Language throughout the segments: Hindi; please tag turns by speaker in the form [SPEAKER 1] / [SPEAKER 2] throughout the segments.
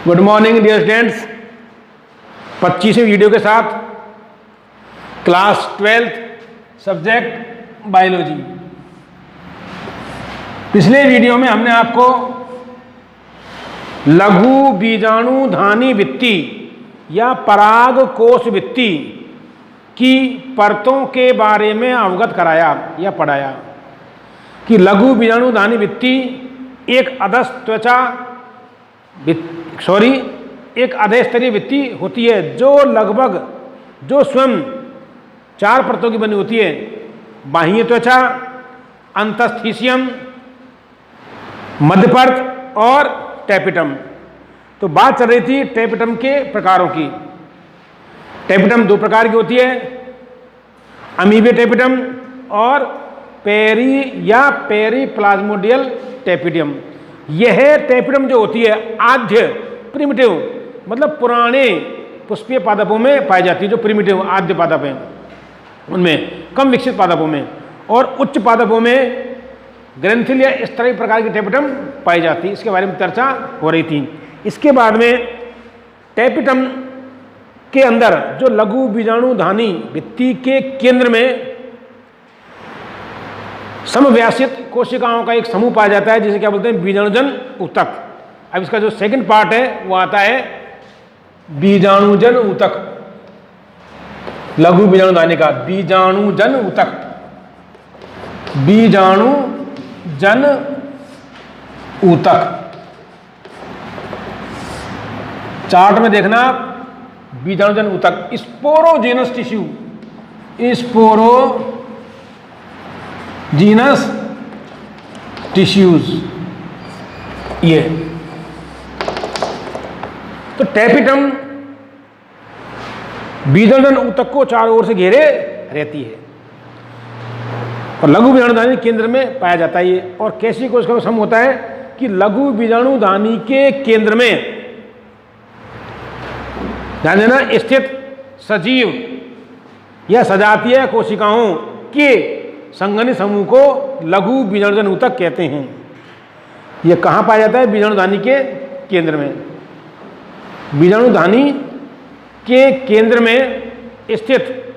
[SPEAKER 1] Good morning dear students. 25वें वीडियो के साथ क्लास 12th सब्जेक्ट बायोलॉजी। पिछले वीडियो में हमने आपको लघु बीजाणुधानी भित्ति या पराग कोश भित्ति की परतों के बारे में अवगत कराया या पढ़ाया कि लघु बीजाणुधानी भित्ति एक एक अधस्तरीय भित्ति होती है जो स्वयं 4 परतों की बनी होती है। बाह्य त्वचा, अंतस्थीशियम, मध्यपर्त और टेपिटम। तो बात चल रही थी टेपिटम के प्रकारों की। टेपिटम 2 प्रकार की होती है, अमीबे टेपिटम और पेरीप्लाज्मोडियल टेपिटम। यह टेपिटम जो होती है आद्य प्रिमिटिव मतलब पुराने पुष्पीय पादपों में पाई जाती है, जो प्रिमिटिव आद्य पादप हैं उनमें, कम विकसित पादपों में, और उच्च पादपों में ग्रंथिल या इस तरह प्रकार की टेपिटम पाई जाती है। इसके बारे में चर्चा हो रही थी। इसके बाद में टेपिटम के अंदर जो लघु बीजाणुधानी भित्ति के केंद्र में समव्यासित कोशिकाओं का एक समूह पाया जाता है, जिसे क्या बोलते हैं, बीजाणुजन ऊतक। अब इसका जो सेकंड पार्ट है वो आता है बीजाणुजन ऊतक। लघु बीजाणुधानी का बीजाणुजन ऊतक, बीजाणुजन ऊतक। चार्ट में देखना बीजाणुजन ऊतक, स्पोरोजेनस टिश्यू, स्पोरोजीनस टिश्यूज। ये तो टेपिटम बीजाणुजन ऊतक को चारों ओर से घेरे रहती है और लघु बीजाणुधानी केंद्र में पाया जाता है ये। और कैसी कोशिका का समूह होता है कि लघु बीजाणुधानी के केंद्र में ध्यान देना स्थित सजीव या सजातीय कोशिकाओं के संघनित समूह को लघु बीजाणुजन ऊतक कहते हैं। यह कहाँ पाया जाता है? बीजाणुधानी के केंद्र में। बीजाणुधानी के केंद्र में स्थित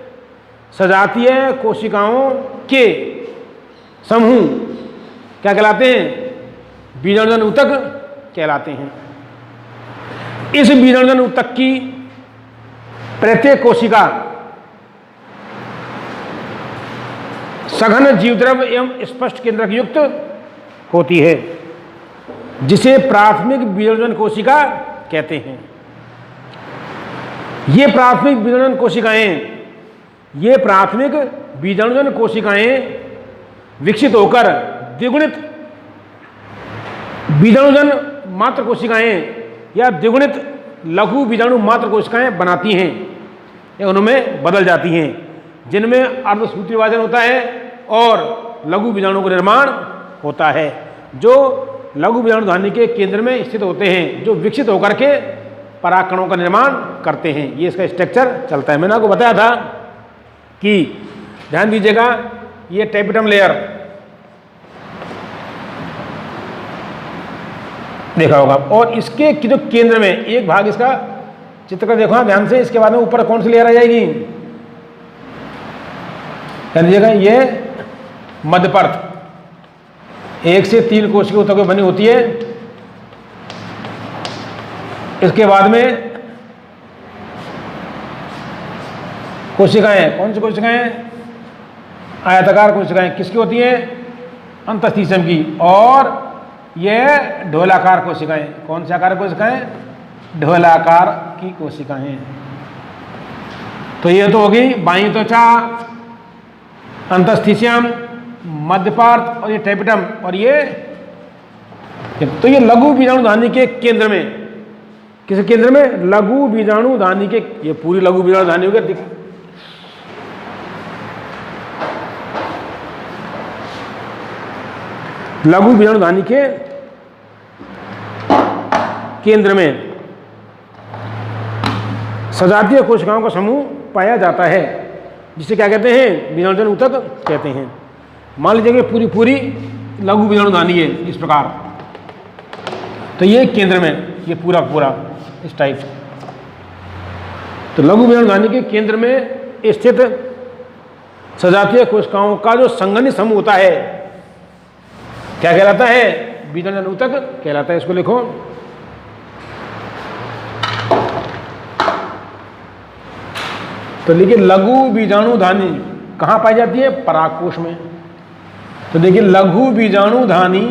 [SPEAKER 1] सजातीय कोशिकाओं के समूह क्या कहलाते हैं? बीजाणुजन ऊतक कहलाते हैं। इस बीजाणुजन ऊतक की प्रत्येक कोशिका सघन जीवद्रव्य एवं स्पष्ट केंद्रक युक्त होती है, जिसे प्राथमिक बीजाणुजन कोशिका कहते हैं। ये प्राथमिक बीजाणुजन कोशिकाएं विकसित होकर द्विगुणित बीजाणुजन मात्र कोशिकाएं या द्विगुणित लघु बीजाणु मात्र कोशिकाएं बनाती हैं या उनमें बदल जाती हैं, जिनमें अर्धसूत्री विभाजन होता है और लघु बीजाणु का निर्माण होता है, जो लघु बीजाणुधानी के केंद्र में स्थित होते हैं, जो विकसित होकर के परागकणों का निर्माण करते हैं। ये इसका स्ट्रक्चर चलता है। मैंने आपको बताया था कि ध्यान दीजिएगा, ये टेपिटम लेयर देखा होगा और इसके जो केंद्र में एक भाग, इसका चित्र देखो ध्यान से। इसके बाद में ऊपर कौन सी लेयर आ जाएगी? ध्यान दीजिएगा, ये मध्यपर्त 1 से 3 कोशिका ऊतकों बनी होती है। इसके बाद में कोशिकाएं, कौन सी कोशिकाएं? आयताकार कोशिकाएं किसकी होती हैं? अंतस्थीशियम की। और यह ढोलाकार कोशिकाएं, कौन से आकार कोशिकाएं? ढोलाकार की कोशिकाएं। तो ये तो होगी बाह्य त्वचा, अंतस्थीशियम, मध्यपर्त और ये टेपिटम। और ये तो ये लघु बीजाणुधानी के केंद्र में, किस केंद्र में? लघु बीजाणुधानी के, ये पूरी लघु बीजाणुधानी हो गई। लघु बीजाणुधानी के केंद्र में सजातीय कोशिकाओं का समूह पाया जाता है, जिसे क्या कहते हैं? बीजाणुजन ऊतक कहते हैं। मान लीजिए कि पूरी लघु बीजाणुधानी है इस प्रकार, तो ये केंद्र में ये पूरा इस टाइप से। तो लघु बीजाणुधानी के केंद्र में स्थित सजातीय कोशिकाओं का जो संघनित समूह होता है क्या कहलाता है? बीजाणुजन ऊतक कहलाता है। इसको लिखो। तो देखिए लघु बीजाणुधानी कहाँ पाई जाती है? परागकोश में। तो देखिए लघु बीजाणुधानी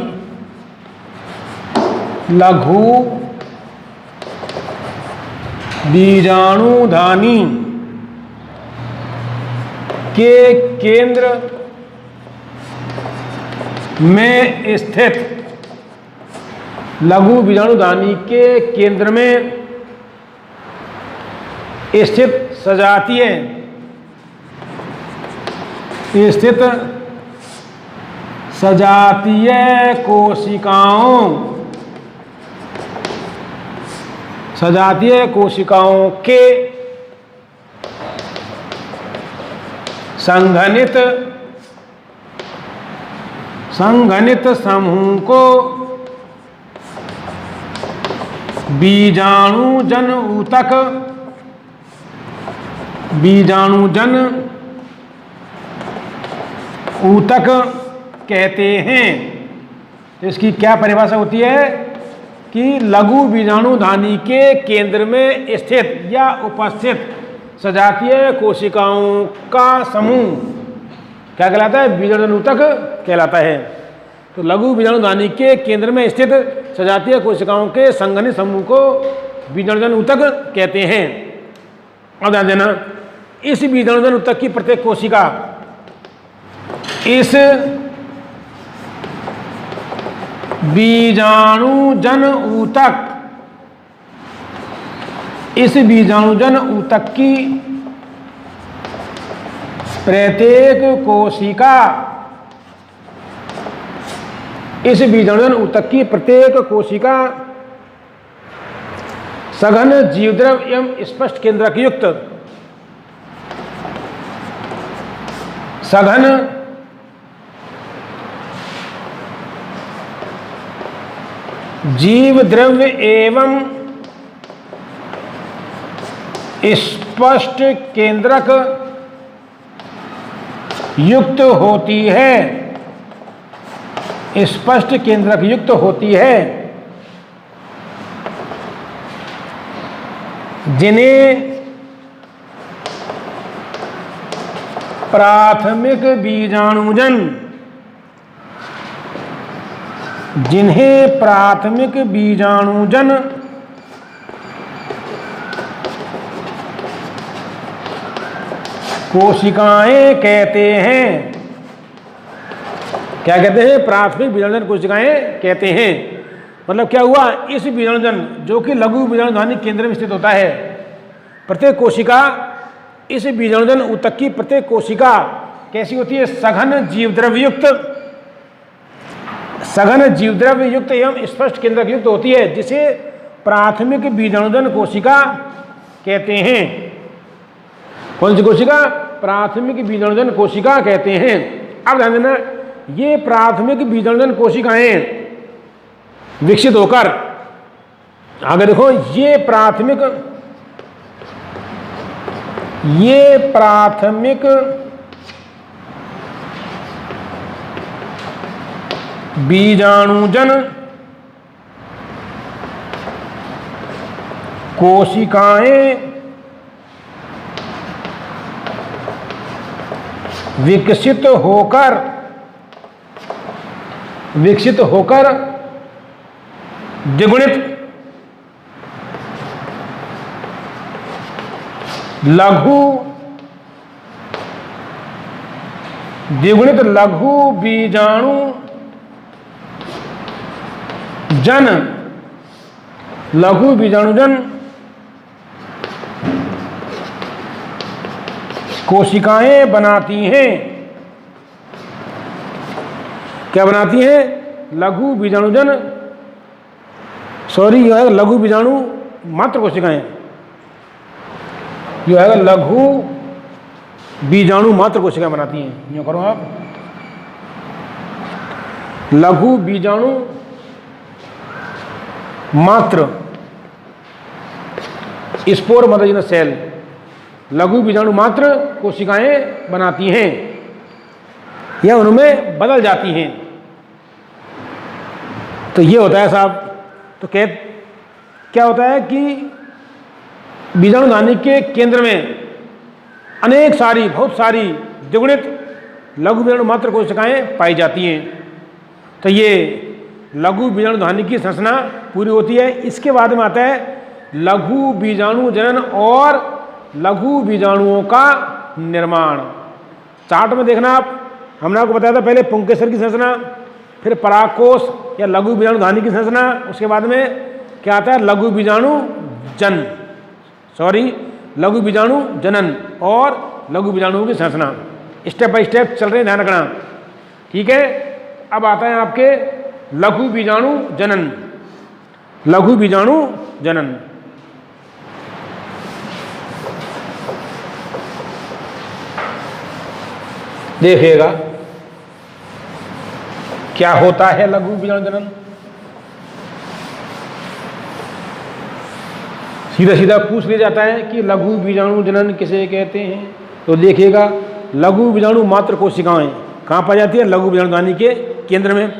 [SPEAKER 1] के केंद्र में स्थित लघु बीजाणुधानी के केंद्र में स्थित सजातीय कोशिकाओं के संघनित समूह को बीजाणुजन ऊतक कहते हैं। इसकी क्या परिभाषा होती है कि लघु बीजाणुधानी के केंद्र में स्थित या उपस्थित सजातीय कोशिकाओं का समूह क्या कहलाता है? बीजाणुजन ऊतक कहलाता है। तो लघु बीजाणुधानी के केंद्र में स्थित सजातीय कोशिकाओं के संघनित समूह को बीजाणुजन ऊतक कहते हैं। अब ध्यान देना, इस बीजाणुजन ऊतक की प्रत्येक कोशिका इस बीजाणुजन ऊतक की प्रत्येक कोशिका सघन जीवद्रव एवं स्पष्ट केंद्रक युक्त सघन जीव द्रव्य एवं स्पष्ट केंद्रक युक्त होती है। स्पष्ट केंद्रक युक्त होती है, जिन्हें प्राथमिक बीजाणुजन कोशिकाएं कहते हैं। क्या कहते हैं? प्राथमिक बीजाणुजन कोशिकाएं कहते हैं। मतलब क्या हुआ? इस बीजाणुजन जो कि लघु बीजाणुधानी केंद्र में स्थित होता है, प्रत्येक कोशिका इस बीजाणुजन ऊतक की प्रत्येक कोशिका कैसी होती है? सघन जीवद्रव्य युक्त एवं स्पष्ट केंद्रक युक्त होती है, जिसे प्राथमिक बीजाणुजन कोशिका कहते हैं। कौन सी कोशिका? प्राथमिक बीजाणुजन कोशिका कहते हैं। अब ध्यान देना, ये प्राथमिक बीजाणुजन कोशिकाएं विकसित होकर आगे देखो, ये प्राथमिक बीजाणुजन कोशिकाएं विकसित होकर द्विगुणित लघु बीजाणुजन कोशिकाएं बनाती हैं। क्या बनाती हैं? लघु बीजाणुजन, सॉरी, यह है लघु बीजाणु मात्र कोशिकाएं। यह है लघु बीजाणु मात्र कोशिकाएं बनाती हैं। यूँ करो आप, लघु बीजाणु मात्र स्पोर मदर सेल लघु बीजाणु मात्र कोशिकाएं बनाती हैं या उनमें बदल जाती हैं। तो ये होता है साहब। तो क्या होता है कि बीजाणु नानी के केंद्र में अनेक सारी बहुत सारी द्विगुणित लघु बीजाणु मात्र कोशिकाएं पाई जाती हैं। तो ये लघु बीजाणु धानी की संरचना पूरी होती है। इसके बाद में आता है लघु बीजाणु जनन और लघु बीजाणुओं का निर्माण। चार्ट में देखना आप, हमने आपको बताया था पहले पुंकेसर की संरचना, फिर परागकोश या लघु बीजाणु धानी की संरचना, उसके बाद में क्या आता है लघु बीजाणु लघु बीजाणु जनन और लघु बीजाणुओं की संरचना। स्टेप बाय स्टेप चल रहे हैं, ध्यान रखना, ठीक है। अब आता है आपके लघु बीजाणु जनन। लघु बीजाणु जनन देखिएगा क्या होता है लघु बीजाणु जनन। सीधा सीधा पूछ लिया जाता है कि लघु बीजाणु जनन किसे कहते हैं। तो देखिएगा लघु बीजाणु मात्र कोशिकाएं कहाँ पाई जाती है, लघु बीजाणु धानी के केंद्र में।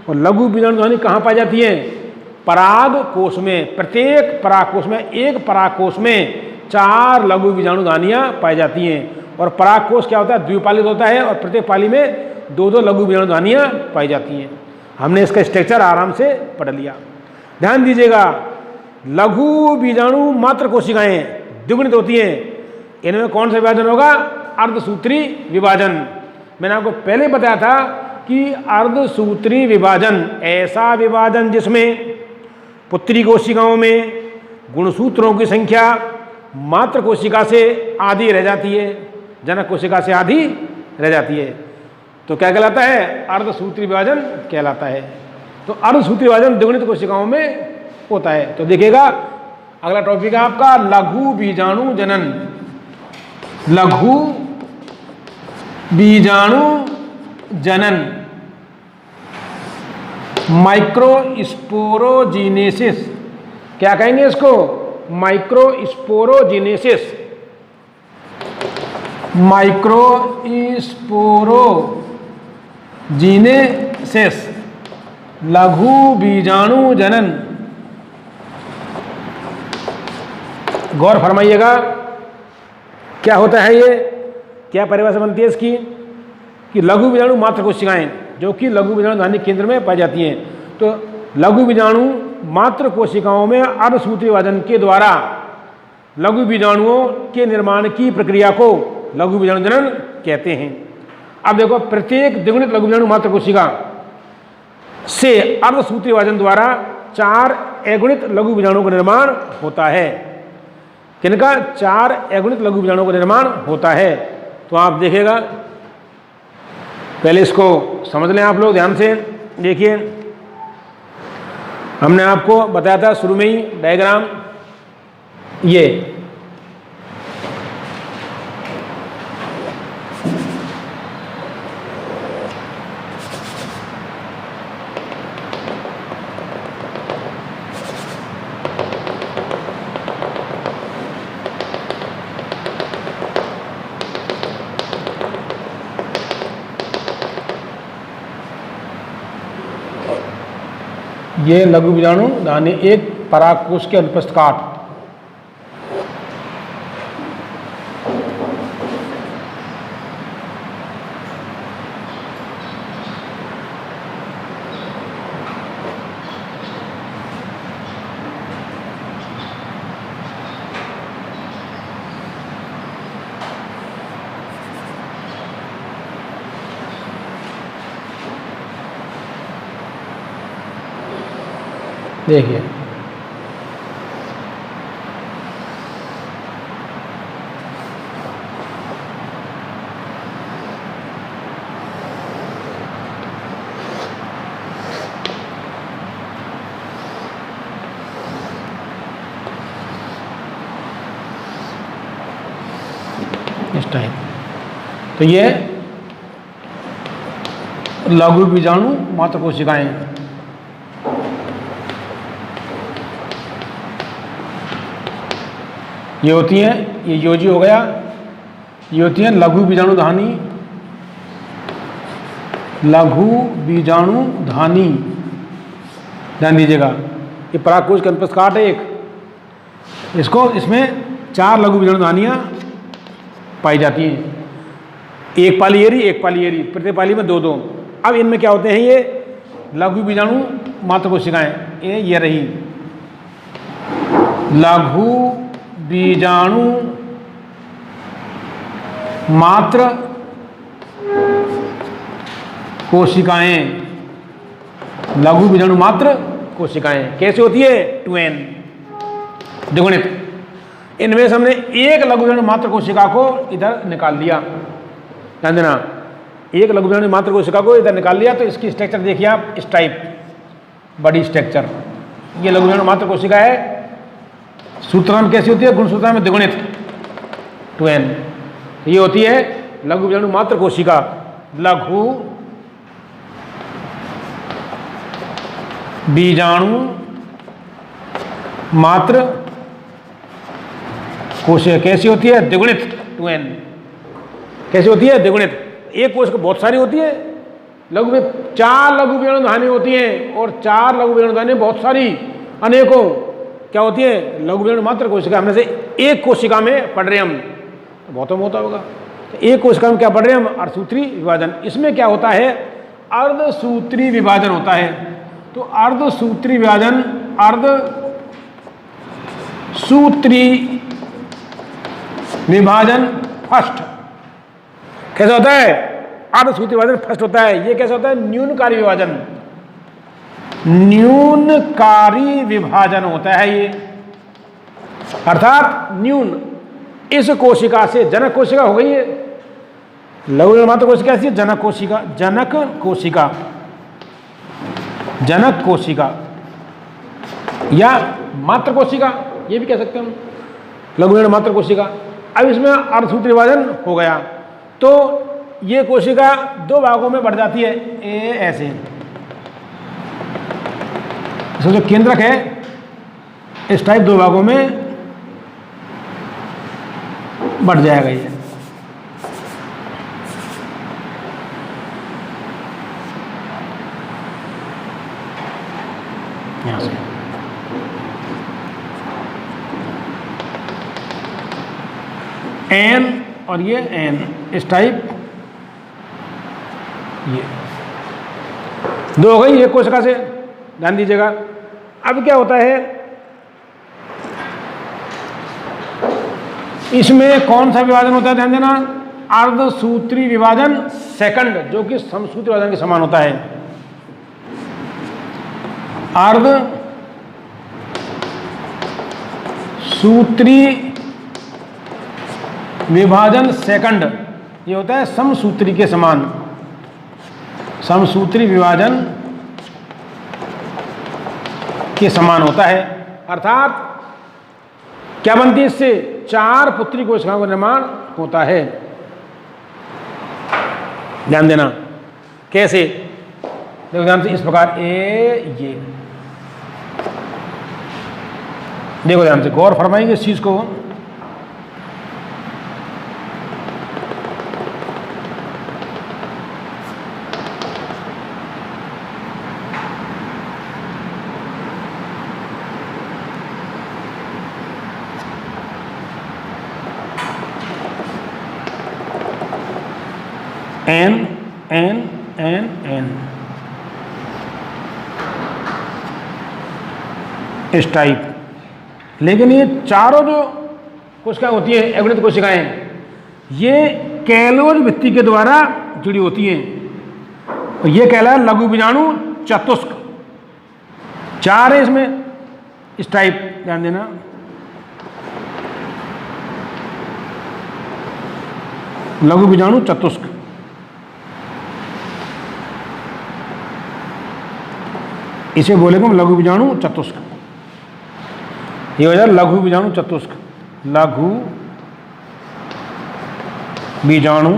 [SPEAKER 1] और लघु बीजाणु धानी कहाँ पाई जाती है, पराग कोश में। प्रत्येक परागकोश में, एक परागकोश में 4 लघु बीजाणु धानियाँ पाई जाती हैं। और परागकोश क्या होता है, द्विपालित होता है और प्रत्येक पाली में 2-2 लघु बीजाणु धानियाँ पाई जाती हैं। हमने इसका स्ट्रक्चर आराम से पढ़ लिया। ध्यान दीजिएगा, लघु बीजाणु मात्र कोशिकाएं द्विगुणित होती हैं। इनमें कौन सा विभाजन होगा, अर्धसूत्री विभाजन। मैंने आपको पहले बताया था कि अर्धसूत्री विभाजन ऐसा विभाजन जिसमें पुत्री कोशिकाओं में गुणसूत्रों की संख्या मात्र कोशिका से आधी रह जाती है, जनक कोशिका से आधी रह जाती है। तो क्या कहलाता है, अर्धसूत्री विभाजन कहलाता है। तो अर्धसूत्री विभाजन द्विगुणित कोशिकाओं में होता है। तो देखिएगा अगला टॉपिक है आपका लघु बीजाणु जनन। लघु बीजाणु जनन, माइक्रोस्पोरोजीनेसिस। क्या कहेंगे इसको, माइक्रोस्पोरोजीनेसिस। माइक्रोस्पोरोजीनेसिस लघु बीजाणु जनन। गौर फरमाइएगा क्या होता है ये, क्या परिभाषा बनती है इसकी, कि लघु बीजाणु मात्र कोशिकाएं जो कि लघु बीजाणु धानी केंद्र में पाई जाती हैं। तो लघु बीजाणु मात्र कोशिकाओं में अर्धसूत्री विभाजन के द्वारा लघु बीजाणुओं के निर्माण की प्रक्रिया को लघु बीजाणु जनन कहते हैं। अब देखो, प्रत्येक द्विगुणित लघु बीजाणु मात्र कोशिका से अर्धसूत्री विभाजन द्वारा 4 अगुणित लघु बीजाणुओं का निर्माण होता है। किनका, 4 अगुणित लघु बीजाणुओं का निर्माण होता है। तो आप देखिएगा, पहले इसको समझ लें आप लोग ध्यान से। देखिए, हमने आपको बताया था शुरू में ही डायग्राम, ये लघु बीजाणु धानी एक परागकोश के अनुपस्थ काट। देखिए, इस टाइप। तो ये लघु बीजाणु मात्र कोशिकाएं। ये होती हैं, ये योजी हो गया, ये होती हैं लघु बीजाणुधानी, लघु बीजाणुधानी, ध्यान दीजिएगा। ये परागकोश के अनुप्रस्थ काट है एक, इसको इसमें 4 लघु बीजाणुधानियाँ पाई जाती हैं, एक पाली एक पाली, प्रत्येक पाली में 2-2। अब इनमें क्या होते हैं, ये लघु बीजाणु मात्र कोशिकाएं, ये रही लघु बीजाणु मात्र कोशिकाएं, लघु बीजाणु मात्र कोशिकाएं कैसे होती है, 2n, द्विगुणित। इनमें से हमने एक लघु बीजाणु मात्र कोशिका को इधर निकाल लिया, ध्यान देना, एक लघु बीजाणु मात्र कोशिका को इधर निकाल लिया, तो इसकी स्ट्रक्चर देखिए आप, इस टाइप बड़ी स्ट्रक्चर, ये लघु बीजाणु मात्र कोशिका है। सूत्र में कैसी होती है, गुणसूत्र में द्विगुणित 2n, ये होती है लघु बीजाणु मात्र कोशिका, लघु बीजाणु मात्र कोशिका कैसी होती है, द्विगुणित 2n, कैसी होती है, द्विगुणित। एक कोशिका बहुत सारी होती है, लघु में 4 लघु बीजाणुधानी होती हैं, और 4 लघु बीजाणुधानी बहुत सारी अनेकों क्या होती है, लघु बीजाणु मात्र कोशिका। हमने से एक कोशिका में पढ़ रहे हम, तो बहुत होता होगा, एक कोशिका में क्या पढ़ रहे हैं हम, अर्धसूत्री विभाजन। इसमें क्या होता है, अर्धसूत्री विभाजन होता है। तो अर्धसूत्री विभाजन, अर्धसूत्री विभाजन फर्स्ट कैसा होता है, अर्धसूत्री विभाजन फर्स्ट होता है। ये कैसा होता है, न्यूनकारी विभाजन, न्यूनकारी विभाजन होता है ये, अर्थात न्यून, इस कोशिका से जनक कोशिका हो गई है, लघु मात्र कोशिका ऐसी है, जनक कोशिका, जनक कोशिका, जनक कोशिका या मात्र कोशिका, ये भी कह सकते हैं हम, लघु मात्र कोशिका। अब इसमें अर्धसूत्री विभाजन हो गया, तो ये कोशिका 2 भागों में बढ़ जाती है, ऐसे, इसका जो केंद्रक है इस टाइप 2 भागों में बढ़ जाएगा ये। यहां से एन और ये एन, इस टाइप ये 2 हो गई एक कोशिका से, ध्यान दीजिएगा। अब क्या होता है, इसमें कौन सा विभाजन होता है, ध्यान देना, अर्धसूत्री विभाजन सेकंड, जो कि समसूत्री विभाजन के समान होता है। अर्धसूत्री विभाजन सेकंड, ये होता है समसूत्री के समान, समसूत्री विभाजन के समान होता है। अर्थात क्या बनती है, इससे 4 पुत्री कोशिकाओं का निर्माण होता है। ध्यान देना कैसे, देखो ध्यान से, इस प्रकार ये देखो ध्यान से, गौर फरमाएंगे इस चीज को। एन एन एन एन, इस टाइप। लेकिन ये चारों जो कोशिकाएं होती हैं, अगुणित कोशिकाएं, ये कैलोज भित्ति के द्वारा जुड़ी होती हैं, और ये कहलाए लघु बीजाणु चतुष्क। 4 है इसमें, इस टाइप, ध्यान देना। लघु बीजाणु चतुष्क, इसे बोलेंगे हम लघु बीजाणु चतुष्क। ये हो जाए लघु बीजाणु चतुष्क, लघु बीजाणु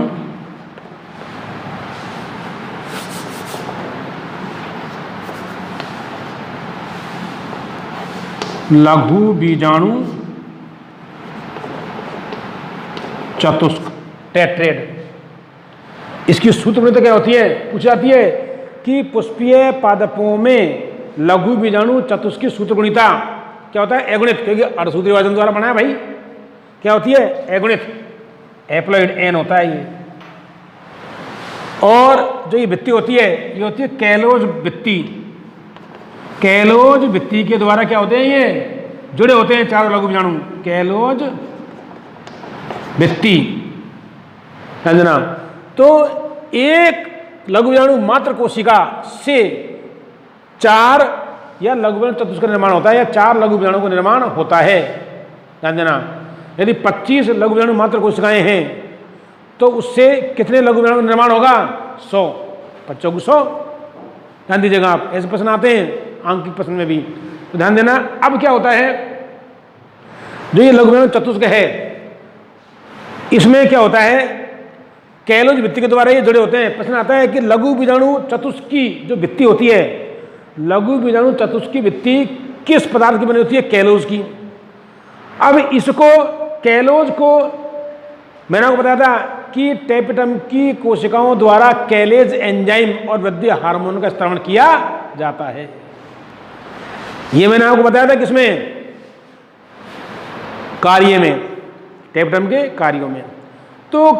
[SPEAKER 1] लघु बीजाणु चतुष्क, टेट्रेड। इसकी सूत्रप्रणीता क्या होती है, पूछी जाती है कि पुष्पीय पादपों में लघु बीजाणु चतुष्क की सूत्रप्रणीता क्या होता है, एगुणित, क्योंकि अर्धसूत्री विभाजन द्वारा बना है भाई। क्या होती है, एगुणित, एप्लॉइड एन होता है ये। और जो ये वृत्ति होती है, ये होती है कैलोज वृत्ति। कैलोज वृत्ति के द्वारा क्या होते हैं, ये जुड़े होते हैं चारों लघु बीजाणु। कैलोज वृत्ति, समझना। तो एक लघु बीजाणु मात्र कोशिका से 4 या लघु बीजाणु चतुष्क का निर्माण होता है, या 4 लघु बीजाणु का निर्माण होता है, ध्यान देना। यदि 25 लघु बीजाणु मात्र कोशिकाएं हैं तो उससे कितने लघु बीजाणु का निर्माण होगा, 100, 25 को 100। ध्यान दीजिएगा आप, ऐसे प्रश्न आते हैं आंकिक प्रश्न में भी, तो ध्यान देना। अब क्या होता है, जो ये लघु बीजाणु चतुष्क है, इसमें क्या होता है, कैलोज वृत्ति के द्वारा ये जुड़े होते हैं। प्रश्न आता है कि लघु बीजाणु चतुष्क की जो वृत्ति होती है, लघु बीजाणु चतुष्क की वृत्ति किस पदार्थ की बनी होती है, कैलोज की। अब इसको, कैलोज को मैंने आपको बताया था कि टेपिटम की कोशिकाओं द्वारा कैलेज एंजाइम और वृद्धि हार्मोन का स्त्रावण किया जाता है। ये मैंने आपको बताया था किसमें, कार्य में, टेपिटम के कार्यों में। तो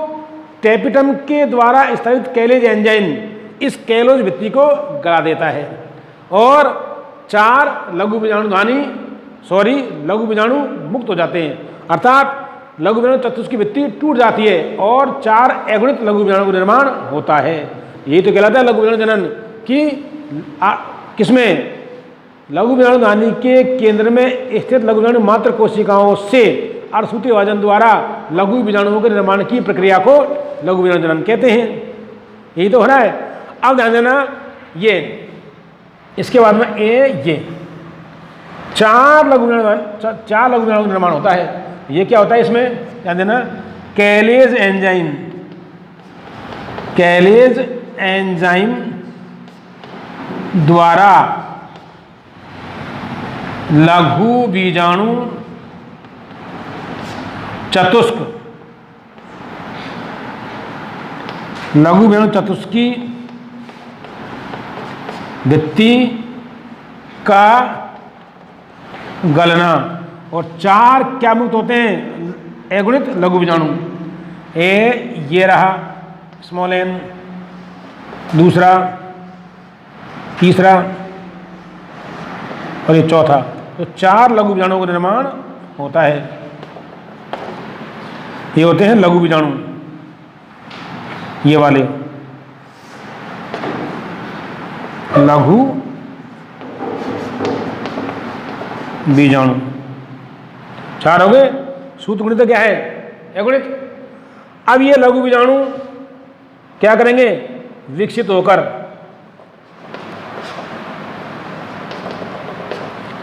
[SPEAKER 1] टेपिटम के द्वारा स्त्रावित कैलेज एंजाइम इस कैलोज वृत्ति को गला देता है और 4 लघु बीजाणु लघु बीजाणु मुक्त हो जाते हैं, अर्थात लघु बीजाणु चतुष्क की वृत्ति टूट जाती है और 4 अगुणित लघु बीजाणु का निर्माण होता है। यही तो कहलाता है लघु बीजाणु जनन कि किसमें, लघु बीजाणु नानी के केंद्र में स्थित लघु बीजाणु मात्र कोशिकाओं से अर्धसूत्री विभाजन द्वारा लघु बीजाणुओं के निर्माण की प्रक्रिया को लघु बीजाणु जनन कहते हैं। यही तो हो रहा है। अब ध्यान देना, ये इसके बाद में ये 4 लघु बीजाणु का निर्माण होता है। ये क्या होता है, इसमें ध्यान देना, कैलेज एंजाइम द्वारा लघु बीजाणु चतुष्क की वृत्ति का गलना, और 4 क्या मुक्त होते हैं, अगुणित लघु बीजाणु। ये रहा स्मॉल n, दूसरा, तीसरा और ये चौथा। तो 4 लघु बीजाणुओं का निर्माण होता है। ये होते हैं लघु बीजाणु, ये वाले लघु बीजाणु 4 हो गए। सूत्र गुणित क्या है, अगुणित। अब ये लघु बीजाणु क्या करेंगे, विकसित होकर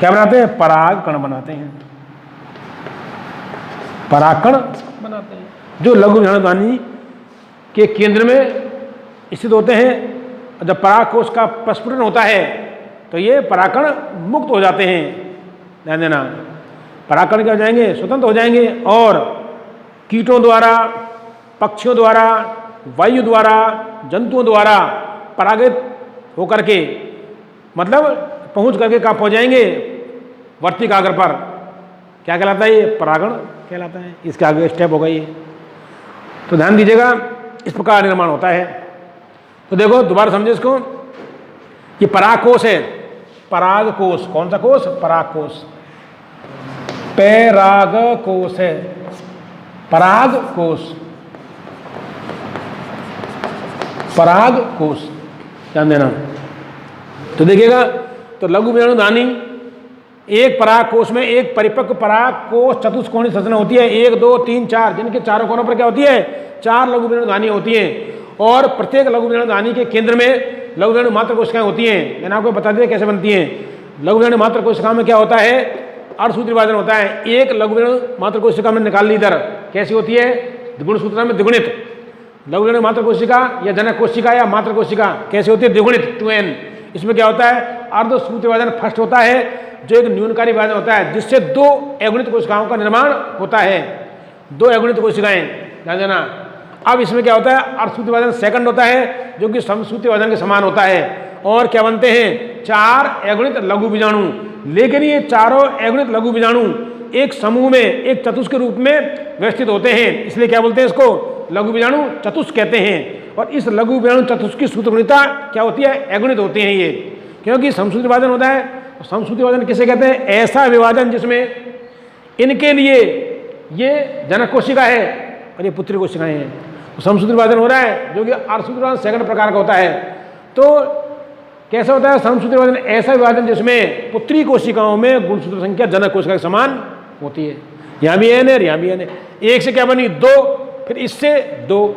[SPEAKER 1] क्या बनाते हैं, परागकण बनाते हैं, परागकण बनाते हैं, जो लघु बीजाणु नानी के केंद्र में स्थित होते हैं। जब परागकोश का प्रस्फुटन होता है तो ये परागकण मुक्त हो जाते हैं। ध्यान देना, परागकण क्या हो जाएंगे, स्वतंत्र हो जाएंगे और कीटों द्वारा, पक्षियों द्वारा, वायु द्वारा, जंतुओं द्वारा परागित होकर के, मतलब पहुंच करके कहाँ पहुंच जाएंगे, वर्तिकाग्र पर। क्या कहलाता है, ये परागण कहलाता है। इसके आगे स्टेप होगा ये। तो ध्यान दीजिएगा, इस प्रकार निर्माण होता है। तो देखो दोबारा समझे इसको, ये परागकोश है, परागकोश, कौन सा कोश, परागकोश, पैरागकोश है, परागकोश, परागकोश, ध्यान देना। तो देखिएगा, तो लघु बीजाणु नानी एक परागकोश में एक परिपक्व परागकोश चतुष्कोणीय संरचना होती है, 1 2 3 4, जिनके चारों कोनों पर क्या होती है, 4 लघु बीजाणु नानी होती हैं और प्रत्येक लघु बीजाणु नानी के केंद्र में लघु बीजाणु मात्र कोशिकाएं होती हैं। मैंने आपको बता दिया कैसे बनती हैं। लघु बीजाणु मात्र कोशिकाओं में क्या होता है, अर्धसूत्री विभाजन होता है। एक लघु बीजाणु मात्र कोशिका में निकाल ली दर कैसी होती है, द्विगुण सूत्र में द्विगुणित। लघु बीजाणु मात्र कोशिका या जनक कोशिका या मात्र कोशिका कैसे होती है, द्विगुणित, 2n। इसमें क्या होता है, अर्धसूत्री विभाजन फर्स्ट होता है, जो एक न्यूनकारी विभाजन होता है, जिससे 2 अगुणित कोशिकाओं का निर्माण होता है। 2 अगुणित कोशिकाएं ध्यान देना। अब इसमें क्या होता है, अर्धसूत्री विभाजन सेकंड होता है जो कि समसूत्री विभाजन के समान होता है। और क्या बनते हैं, 4 अगुणित लघु बीजाणु। लेकिन ये चारों अगुणित लघु बीजाणु एक समूह में एक चतुष्क के रूप में व्यवस्थित होते हैं, इसलिए क्या बोलते हैं इसको, लघु बीजाणु चतुष्क कहते हैं। और इस लघु बीजाणु चतुष्क की सूत्रगुणिता क्या होती है, अगुणित होते हैं ये, क्योंकि समसूत्री विभाजन होता है। समसूत्री विभाजन किसे कहते हैं, ऐसा विभाजन जिसमें इनके लिए ये जनक कोशिका है और ये पुत्री कोशिकाएं हैं। तो समसूत्री विभाजन हो रहा है जो कि अर्धसूत्री विभाजन सेकंड प्रकार का होता है। तो कैसा होता है समसूत्री विभाजन, ऐसा विभाजन जिसमें पुत्री कोशिकाओं में गुणसूत्र संख्या जनक कोशिका के समान होती है। यहाँ भी एन है, यहाँ भी एन है। एक से क्या बनी, 2, फिर इससे 2।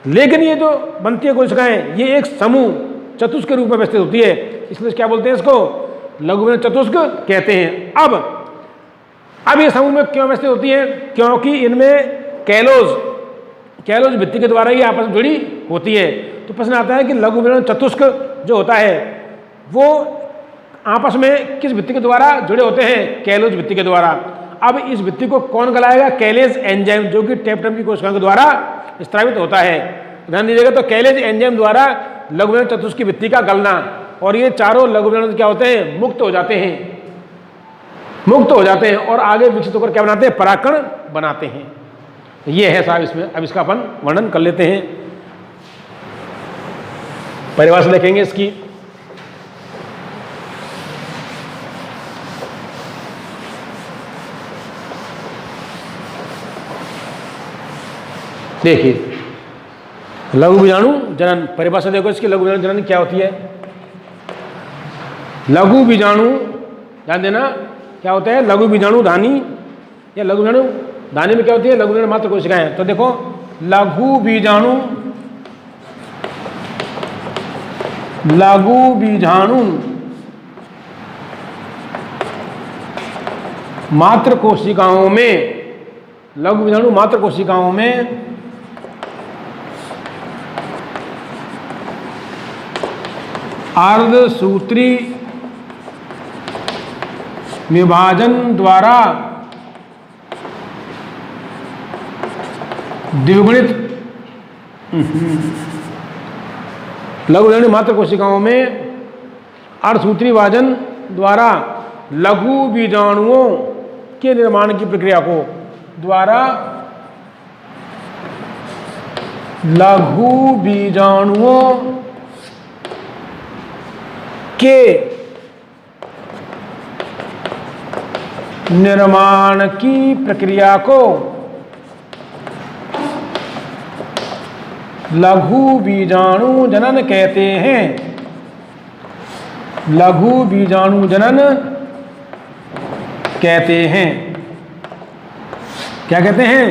[SPEAKER 1] लेकिन ये जो बनती है कोशिकाएं, ये एक समूह चतुष्क के रूप में व्यवस्थित होती है, इसलिए क्या बोलते हैं इसको, लघु बीजाणु चतुष्क कहते हैं। अब ये समूह में क्यों व्यवस्थित होती है, क्योंकि इनमें कैलोज भित्ति के द्वारा ही आपस में जुड़ी होती है। तो प्रश्न आता है कि लघु बीजाणु चतुष्क जो होता है वो आपस में किस भित्ति के द्वारा जुड़े होते हैं, कैलोज भित्ति के द्वारा। अब इस भित्ति को कौन गलाएगा, कैलेज एंजाइम, जो कि टेप्टम की कोशिकाओं के द्वारा स्त्रावित होता है। ध्यान दीजिएगा, तो कैलेज एंजाइम द्वारा लघु बीजाणु चतुष्क की भित्ति का गलना, और ये चारों लघु बीजाणु क्या होते हैं, मुक्त हो जाते हैं और आगे विकसित होकर क्या बनाते हैं, परागकण बनाते हैं। ये है साहब इसमें। अब इसका अपन वर्णन कर लेते हैं, परिभाषा लिखेंगे इसकी। देखिए, लघु बीजाणु जनन, परिभाषा देखो इसकी। लघु बीजाणु जनन क्या होती है, लघु बीजाणु, ध्यान देना, क्या होता है, लघु बीजाणु धानी या लघु बीजाणु धानी में क्या होती है, लघु बीजाणु मात्र कोशिकाएं। तो देखो, लघु बीजाणु मात्र कोशिकाओं में, लघु बीजाणु मात्र कोशिकाओं में अर्धसूत्री विभाजन द्वारा द्विगुणित, लघु बीजाणु मात्र कोशिकाओं में अर्धसूत्री विभाजन द्वारा लघु बीजाणुओं के निर्माण की प्रक्रिया को, द्वारा लघु बीजाणुओं के निर्माण की प्रक्रिया को लघु बीजाणु जनन कहते हैं। लघु बीजाणु जनन कहते हैं। क्या कहते हैं,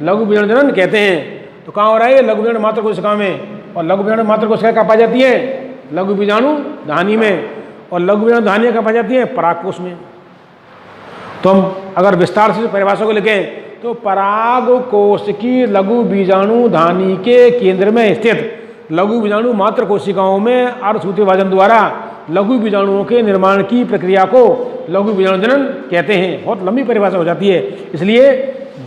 [SPEAKER 1] लघु बीजाणु जनन कहते हैं। तो कहाँ हो रहा है ये, लघु बीजाणु मात्र कोशिकाओं में। और लघु बीजाणु मात्र कोशिका कहाँ पाई जाती है, लघु बीजाणु धानी में। और लघु बीजाणु धानी कहाँ पाई जाती है, परागकोश में। तो हम अगर विस्तार से परिभाषा को लिखें तो परागकोश की लघु बीजाणु धानी के केंद्र में स्थित लघु बीजाणु मात्र कोशिकाओं में अर्धसूत्री विभाजन द्वारा लघु बीजाणुओं के निर्माण की प्रक्रिया को लघु बीजाणु जनन कहते हैं। बहुत लंबी परिभाषा हो जाती है, इसलिए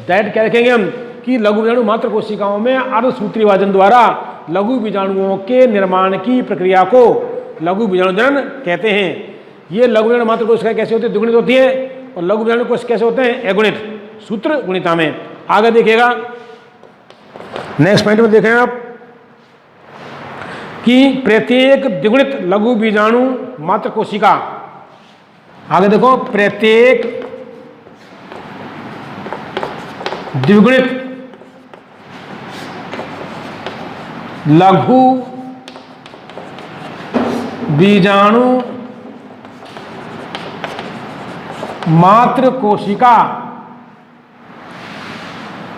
[SPEAKER 1] दैट क्या लिखेंगे हम कि लघु बीजाणु मात्र कोशिकाओं में अर्धसूत्री विभाजन द्वारा लघु बीजाणुओं के निर्माण की प्रक्रिया को लघु बीजाणु जनन कहते हैं। ये लघु बीजाणु मात्र कोशिकाएं कैसे होती है, द्विगुणित होती है। और लघु बीजाणु कोश कैसे होते हैं, अगुणित, सूत्र गुणिता में। आगे देखिएगा, नेक्स्ट पॉइंट में देखें आप कि प्रत्येक द्विगुणित लघु बीजाणु मात्र कोशिका, आगे देखो, प्रत्येक द्विगुणित लघु बीजाणु मात्र कोशिका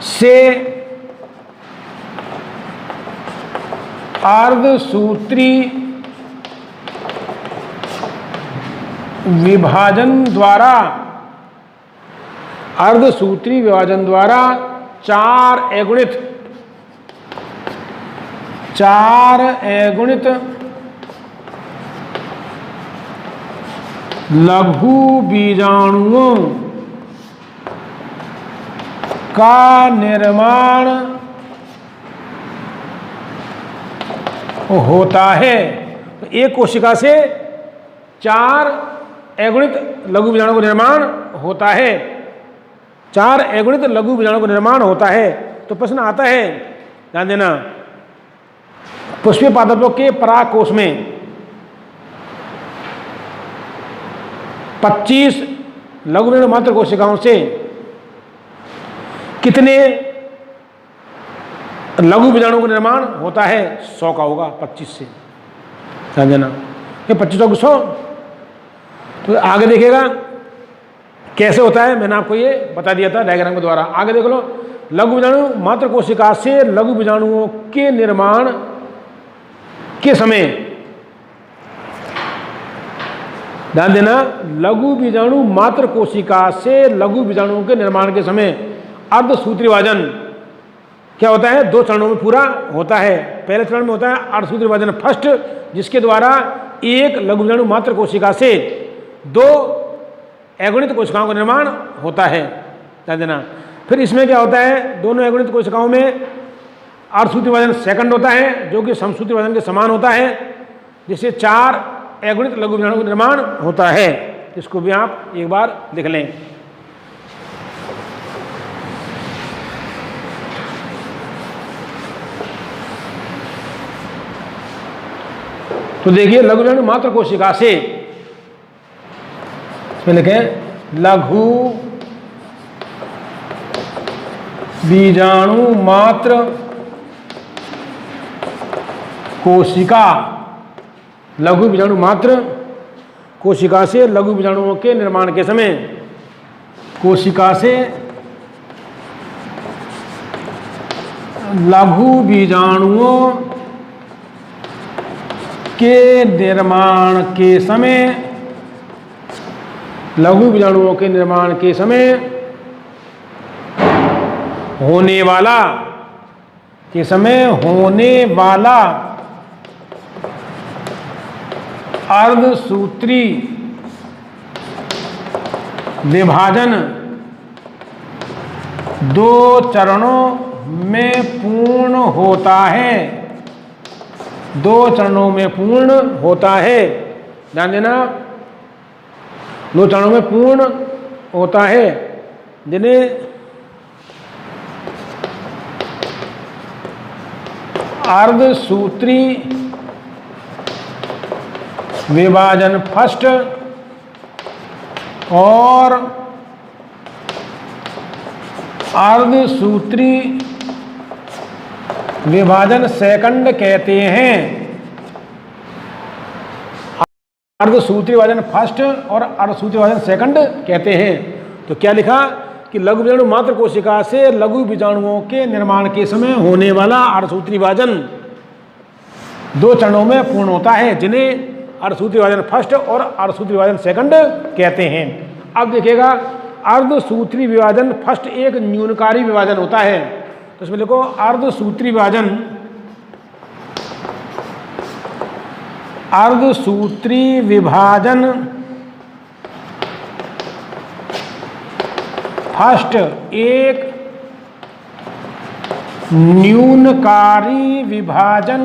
[SPEAKER 1] से अर्धसूत्री विभाजन द्वारा चार अगुणित लघु बीजाणुओं का निर्माण होता है। तो एक कोशिका से 4 अगुणित लघु बीजाणु का निर्माण होता है, 4 अगुणित लघु बीजाणु का निर्माण होता है। तो प्रश्न आता है, ध्यान देना, पुष्पीय पादपों के परागकोश में 25 लघु बीजाणु मात्र कोशिकाओं से कितने लघु बीजाणु का निर्माण होता है? 100 का होगा, 25 से, ध्यान देना, ये 25 को 100। तो आगे देखिएगा कैसे होता है, मैंने आपको ये बता दिया था डायग्राम के द्वारा। आगे देख लो, लघु बीजाणु मात्र कोशिका से लघु बीजाणुओं के निर्माण के समय, ध्यान देना, लघु बीजाणु मात्र कोशिका से लघु बीजाणुओं के निर्माण के समय अर्धसूत्री विभाजन क्या होता है? 2 चरणों में पूरा होता है। पहले चरण में होता है अर्धसूत्री विभाजन फर्स्ट, जिसके द्वारा एक लघु बीजाणु मात्र कोशिका से 2 अगुणित कोशिकाओं का निर्माण होता है, ध्यान देना। फिर इसमें क्या होता है, दोनों अगुणित कोशिकाओं में अर्धसूत्री विभाजन सेकंड होता है, जो कि समसूत्री विभाजन के समान होता है, जिससे 4 अगुणित लघु बीजाणु का निर्माण होता है। इसको भी आप एक बार लिख लें। तो देखिए, लघु बीजाणु मात्र कोशिका से, इसमें लिखें लघु बीजाणु मात्र कोशिका, लघु बीजाणु मात्र कोशिका से लघु बीजाणुओं के निर्माण के समय, कोशिका से लघु बीजाणुओं के निर्माण के समय, लघु बीजाणुओं के निर्माण के समय होने वाला, के समय होने वाला अर्धसूत्री विभाजन 2 चरणों में पूर्ण होता है, 2 चरणों में पूर्ण होता है, ध्यान देना, 2 चरणों में पूर्ण होता है, जिन्हें अर्धसूत्री विभाजन फर्स्ट और अर्धसूत्री विभाजन सेकंड कहते हैं। अर्धसूत्री विभाजन फर्स्ट और अर्धसूत्री विभाजन सेकंड कहते हैं। तो क्या लिखा कि लघु बीजाणु मात्र कोशिका से लघु बीजाणुओं के निर्माण के समय होने वाला अर्धसूत्री विभाजन 2 चरणों में पूर्ण होता है, जिन्हें अर्धसूत्री विभाजन फर्स्ट और अर्धसूत्री विभाजन सेकंड कहते हैं। अब देखिएगा, अर्धसूत्री विभाजन फर्स्ट एक न्यूनकारी विभाजन होता है। तो इसमें लिखो अर्धसूत्री विभाजन, अर्धसूत्री विभाजन फर्स्ट एक न्यूनकारी विभाजन,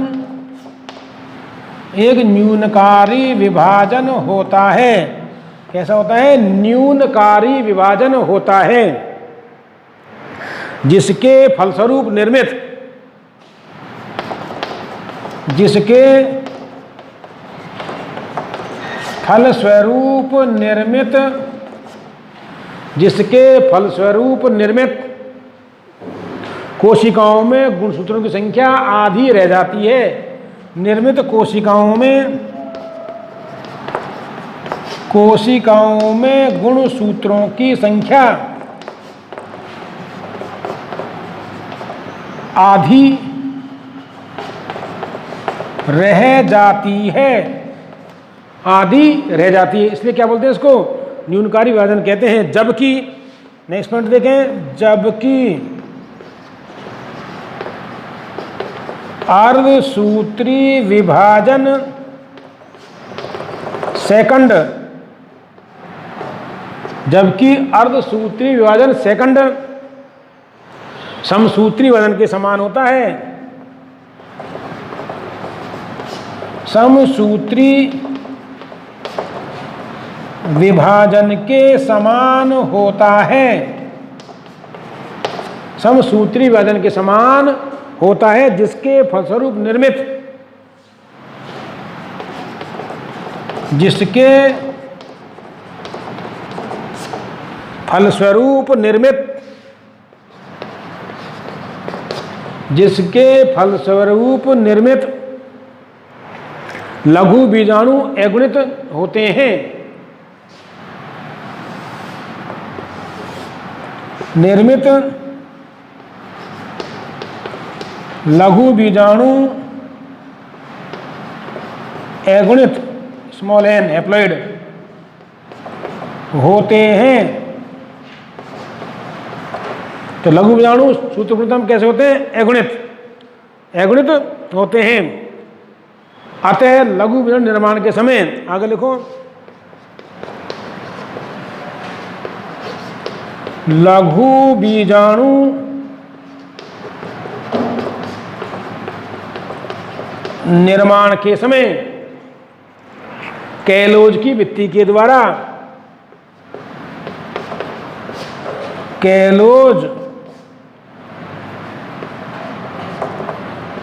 [SPEAKER 1] एक न्यूनकारी विभाजन होता है। कैसा होता है? न्यूनकारी विभाजन होता है, जिसके फलस्वरूप निर्मित, जिसके फलस्वरूप निर्मित, जिसके फलस्वरूप निर्मित कोशिकाओं में गुणसूत्रों की संख्या आधी रह जाती है। निर्मित कोशिकाओं में गुणसूत्रों की संख्या आधी रह जाती है, आधी रह जाती है, इसलिए क्या बोलते हैं इसको? न्यूनकारी विभाजन कहते हैं। जबकि नेक्स्ट पॉइंट देखें, जबकि अर्धसूत्री विभाजन सेकंड, जबकि अर्धसूत्री विभाजन सेकंड समसूत्री विभाजन के समान होता है। समसूत्री विभाजन के समान होता है। समसूत्री विभाजन के समान होता है जिसके फलस्वरूप निर्मित लघु बीजाणु अगुणित होते हैं। निर्मित लघु बीजाणु अगुणित स्मॉल n हैप्लॉइड होते हैं। तो लघु बीजाणु सूत्रप्रथम कैसे होते हैं? अगुणित होते हैं। अतः लघु बीजाणु निर्माण के समय, आगे लिखो, लघु बीजाणु निर्माण के समय कैलोज की वित्ती के द्वारा कैलोज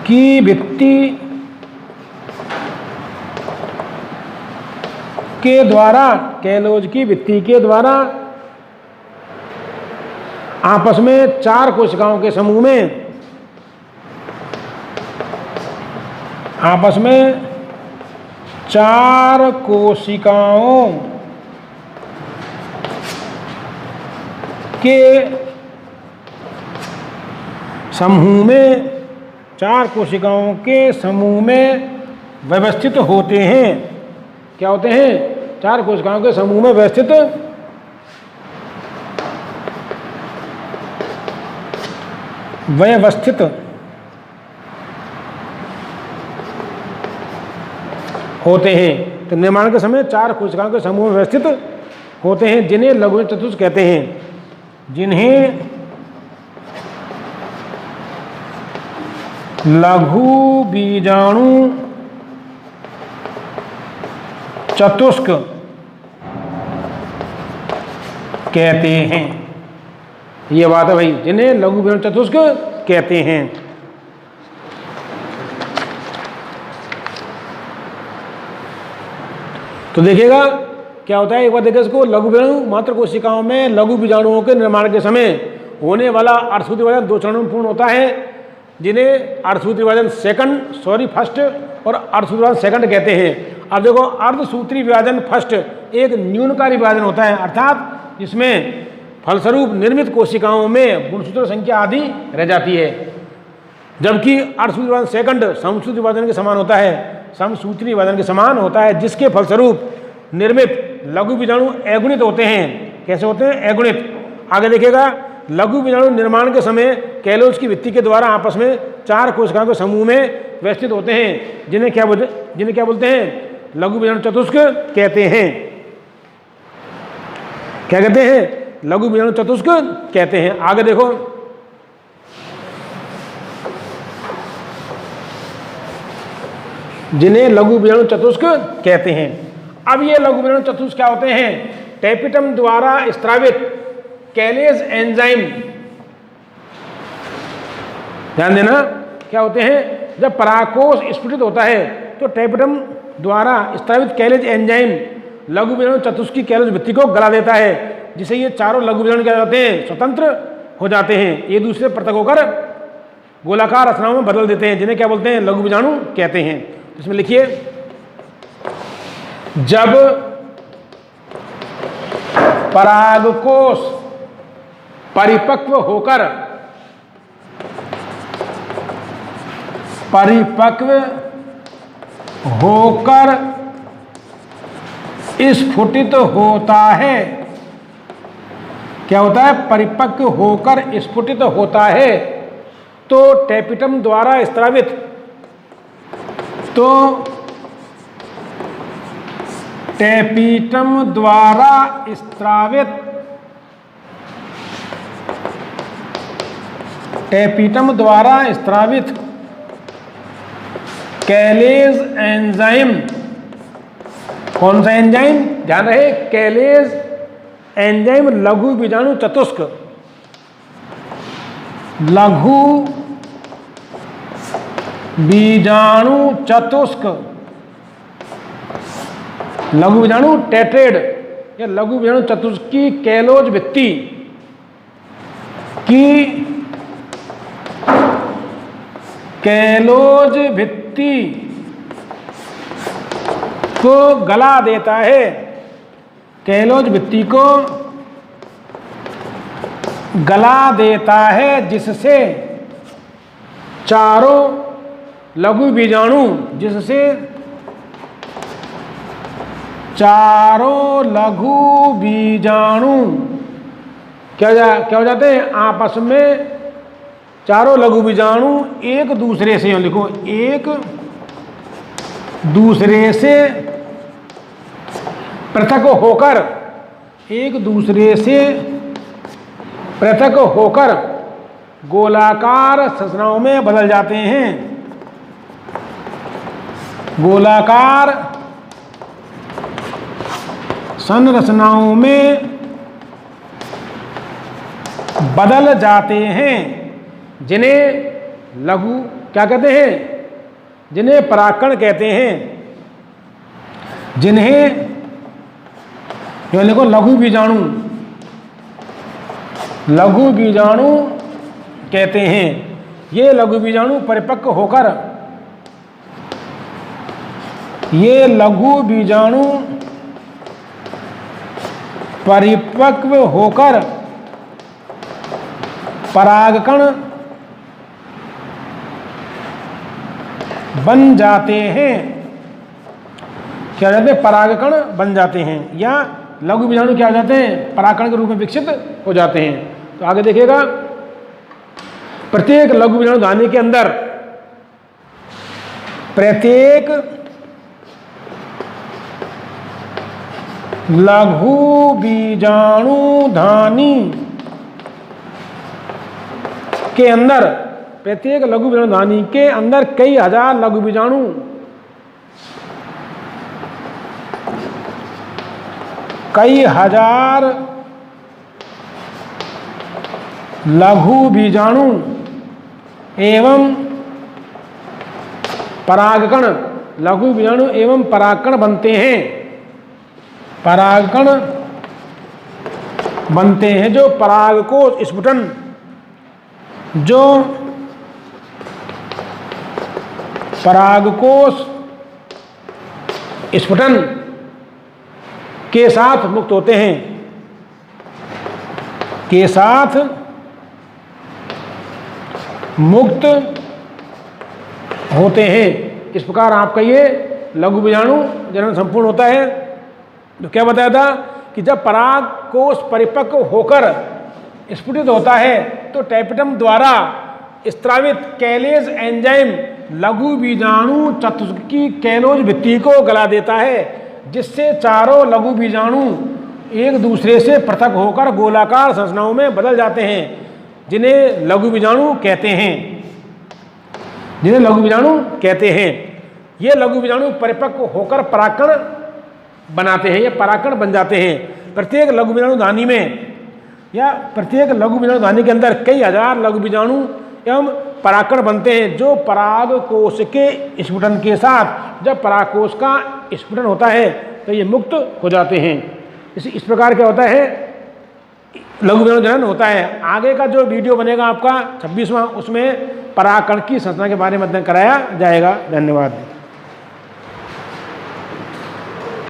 [SPEAKER 1] की वित्ती के द्वारा आपस में चार कोशिकाओं के समूह में चार कोशिकाओं के समूह में व्यवस्थित होते हैं। क्या होते हैं? चार कोशिकाओं के समूह में व्यवस्थित होते हैं। तो निर्माण के समय चार कोशिकाओं के समूह में व्यवस्थित होते हैं, जिन्हें लघु चतुष्क कहते हैं। जिन्हें लघु बीजाणु चतुष्क कहते हैं। ये बात है भाई, जिन्हें लघु बीजाणु चतुष्क कहते हैं। तो देखिएगा क्या होता है, एक बार देखिए इसको। लघु बीजाणु मात्र कोशिकाओं में लघु बीजाणुओं के निर्माण के समय होने वाला अर्धसूत्री विभाजन दो चरणों में पूर्ण होता है, जिन्हें अर्धसूत्री विभाजन फर्स्ट और अर्धसूत्री विभाजन सेकंड कहते हैं। अब देखो, अर्धसूत्री विभाजन फर्स्ट एक न्यूनकारी विभाजन होता है, अर्थात जिसमें फलस्वरूप निर्मित कोशिकाओं में गुणसूत्र संख्या आदि रह जाती है, जबकि अर्धसूत्री विभाजन सेकंड समसूत्री विभाजन के समान होता है, जिसके फलस्वरूप निर्मित लघु बीजाणु अगुणित होते हैं। कैसे होते हैं? अगुणित। आगे देखिएगा, लघु बीजाणु निर्माण के समय कैलोज की वित्ती के द्वारा आपस में चार कोशिकाओं के समूह में व्यवस्थित होते हैं, जिन्हें क्या बोलते हैं? लघु बीजाणु चतुष्क कहते हैं। क्या कहते हैं? लघु बीजाणु चतुष्क कहते हैं। आगे देखो, जिन्हें लघु बीजाणु चतुष्क कहते हैं। अब ये लघु बीजाणु चतुष्क क्या होते हैं? टेपिटम द्वारा स्त्रावित कैलेज एंजाइम, ध्यान देना, क्या होते हैं? जब परागकोश स्फुटित होता है तो टेपिटम द्वारा स्त्रावित कैलेज एंजाइम लघु बीजाणु चतुष्क की कैलोज भित्ति को गला देता है, जिसे ये चारों लघु बीजाणु क्या जाते हैं? स्वतंत्र हो जाते हैं। ये दूसरे पृथक होकर गोलाकार रचनाओं में बदल देते हैं, जिन्हें क्या बोलते हैं? लघु बीजाणु कहते हैं। इसमें लिखिए, जब परागकोश परिपक्व होकर स्फुटित होता है। क्या होता है? परिपक्व होकर स्फुटित होता है, तो टेपिटम द्वारा स्त्रावित कैलेज एंजाइम, कौन सा एंजाइम, ध्यान रहे, कैलेज एंजाइम लघु बीजाणु चतुष्क, लघु बीजाणु चतुष्क, लघु बीजाणु टेट्रेड या लघु बीजाणु चतुष्क की कैलोज भित्ति की, कैलोज भित्ति को गला देता है, कैलोज भित्ति को गला देता है, जिससे चारों लघु बीजाणु, जिससे चारों लघु बीजाणु क्या हो जाते हैं, आपस में चारों लघु बीजाणु एक दूसरे से, लिखो, एक दूसरे से पृथक होकर, एक दूसरे से पृथक होकर गोलाकार संरचनाओं में बदल जाते हैं, गोलाकार संरचनाओं में बदल जाते हैं, जिन्हें लघु क्या कहते हैं, जिन्हें परागकण कहते हैं, जिन्हें लिखो लघु बीजाणु, लघु बीजाणु कहते हैं। ये लघु बीजाणु परिपक्व होकर, ये लघु बीजाणु परिपक्व होकर परागकण बन जाते हैं, क्या जाते हैं, परागकण बन जाते हैं, या लघु बीजाणु क्या हो जाते हैं, परागकण के रूप में विकसित हो जाते हैं। तो आगे देखिएगा, प्रत्येक लघु बीजाणु धानी के अंदर, प्रत्येक लघु बीजाणु धानी के अंदर, प्रत्येक लघु बीजाणु धानी के अंदर कई हजार लघु बीजाणु, कई हजार लघु बीजाणु एवं परागकण, लघु बीजाणु एवं परागकण बनते हैं, परागकण बनते हैं, जो परागकोश स्फुटन, जो परागकोश स्फुटन के साथ मुक्त होते हैं, के साथ मुक्त होते हैं। इस प्रकार आपका ये लघु बीजाणु जनन संपूर्ण होता है। तो क्या बताया था कि जब पराग कोश परिपक्व होकर स्फुटित होता है तो टैपेटम द्वारा स्त्रावित कैलेज एंजाइम लघु बीजाणु चतुष्क की कैलोज भित्ति को गला देता है, जिससे चारों लघु बीजाणु एक दूसरे से पृथक होकर गोलाकार संरचनाओं में बदल जाते हैं, जिन्हें लघु बीजाणु कहते हैं, जिन्हें लघु बीजाणु कहते हैं। ये लघु बीजाणु परिपक्व होकर परागकण बनाते हैं, ये परागकण बन जाते हैं। प्रत्येक लघु बीजाणु धानी में या प्रत्येक लघु बीजाणु धानी के अंदर कई हजार लघु बीजाणु एवं परागकण बनते हैं, जो परागकोश के स्फुटन के साथ, जब परागकोश का स्फुटन होता है तो ये मुक्त हो जाते हैं। इस प्रकार क्या होता है, लघु बीजाणु जनन होता है। आगे का जो वीडियो बनेगा आपका 26वां, उसमें परागकण की संरचना के बारे में अध्ययन कराया जाएगा। धन्यवाद।